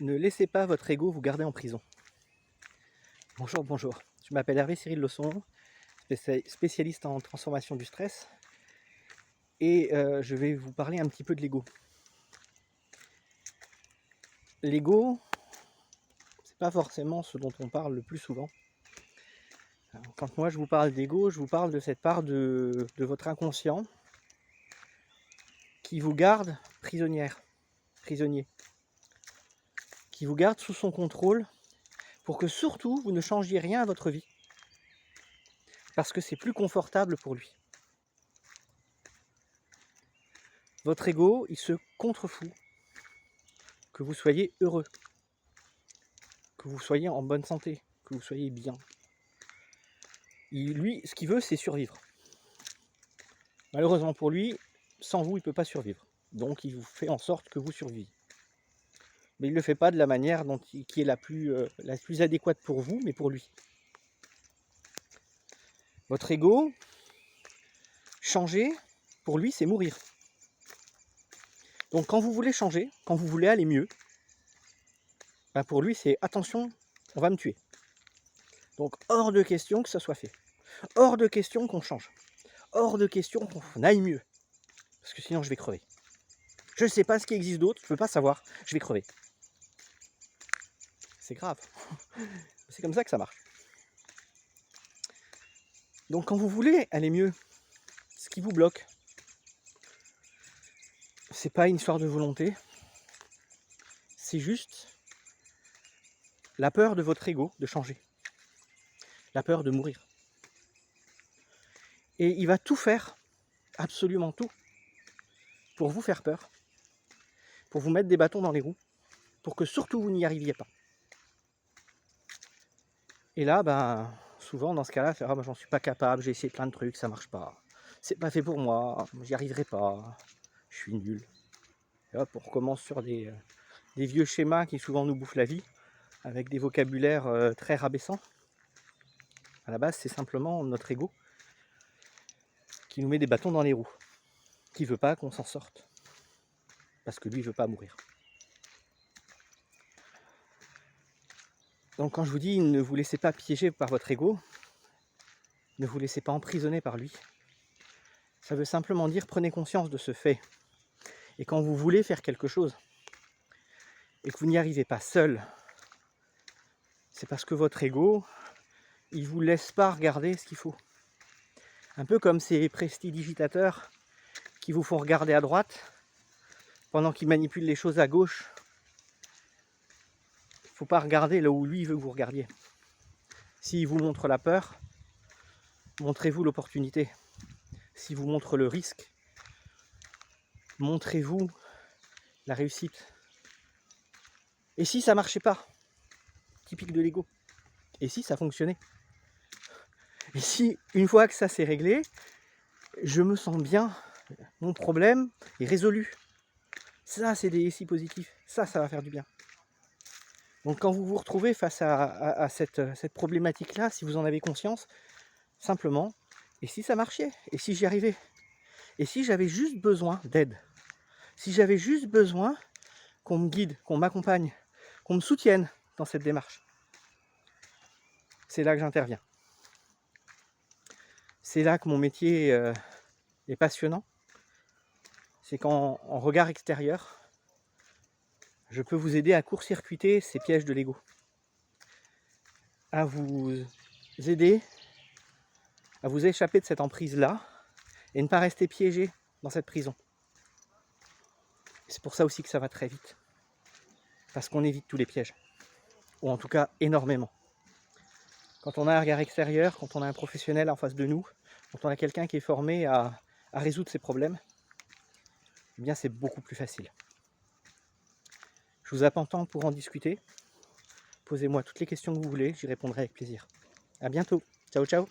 Ne laissez pas votre ego vous garder en prison. Bonjour, bonjour. Je m'appelle Hervé Cyril Leçon, spécialiste en transformation du stress. Et je vais vous parler un petit peu de l'ego. L'ego, c'est pas forcément ce dont on parle le plus souvent. Quand moi je vous parle d'ego, je vous parle de cette part de votre inconscient qui vous garde prisonnier, qui vous garde sous son contrôle pour que surtout vous ne changiez rien à votre vie, parce que c'est plus confortable pour lui. Votre ego, il se contrefout que vous soyez heureux, que vous soyez en bonne santé, que vous soyez bien. Lui, ce qu'il veut, c'est survivre. Malheureusement pour lui, sans vous, il ne peut pas survivre. Donc il vous fait en sorte que vous surviviez. Mais il ne le fait pas de la manière qui est la plus adéquate pour vous, mais pour lui. Votre ego, changer, pour lui, c'est mourir. Donc quand vous voulez changer, quand vous voulez aller mieux, ben pour lui, c'est attention, on va me tuer. Donc hors de question que ça soit fait. Hors de question qu'on change. Hors de question qu'on aille mieux. Parce que sinon, je vais crever. Je ne sais pas ce qui existe d'autre, je ne peux pas savoir, je vais crever. C'est grave. C'est comme ça que ça marche. Donc quand vous voulez aller mieux, ce qui vous bloque, c'est pas une histoire de volonté, c'est juste la peur de votre ego de changer, la peur de mourir. Et il va tout faire, absolument tout, pour vous faire peur, pour vous mettre des bâtons dans les roues, pour que surtout vous n'y arriviez pas. Et là, ben, souvent dans ce cas-là, faire, ah, ben, j'en suis pas capable, j'ai essayé plein de trucs, ça marche pas, c'est pas fait pour moi, j'y arriverai pas, je suis nul. Et hop, on recommence sur des vieux schémas qui souvent nous bouffent la vie, avec des vocabulaires très rabaissants. À la base, c'est simplement notre ego qui nous met des bâtons dans les roues, qui veut pas qu'on s'en sorte, parce que lui, il veut pas mourir. Donc quand je vous dis ne vous laissez pas piéger par votre ego, ne vous laissez pas emprisonner par lui, ça veut simplement dire prenez conscience de ce fait. Et quand vous voulez faire quelque chose, et que vous n'y arrivez pas seul, c'est parce que votre ego, il vous laisse pas regarder ce qu'il faut. Un peu comme ces prestidigitateurs qui vous font regarder à droite, pendant qu'ils manipulent les choses à gauche. Il ne faut pas regarder là où lui veut que vous regardiez. S'il vous montre la peur, montrez-vous l'opportunité. S'il vous montre le risque, montrez-vous la réussite. Et si ça ne marchait pas, typique de l'ego, et si ça fonctionnait, et si une fois que ça s'est réglé, je me sens bien, mon problème est résolu. Ça, c'est des si positifs, ça va faire du bien. Donc quand vous vous retrouvez face à cette problématique-là, si vous en avez conscience, simplement, et si ça marchait? Et si j'y arrivais? Et si j'avais juste besoin d'aide? Si j'avais juste besoin qu'on me guide, qu'on m'accompagne, qu'on me soutienne dans cette démarche? C'est là que j'interviens. C'est là que mon métier est passionnant. C'est qu'en regard extérieur, je peux vous aider à court-circuiter ces pièges de l'ego. À vous aider à vous échapper de cette emprise-là et ne pas rester piégé dans cette prison. C'est pour ça aussi que ça va très vite. Parce qu'on évite tous les pièges. Ou en tout cas, énormément. Quand on a un regard extérieur, quand on a un professionnel en face de nous, quand on a quelqu'un qui est formé à résoudre ses problèmes, eh bien c'est beaucoup plus facile. Je vous attends pour en discuter. Posez-moi toutes les questions que vous voulez, j'y répondrai avec plaisir. À bientôt. Ciao, ciao.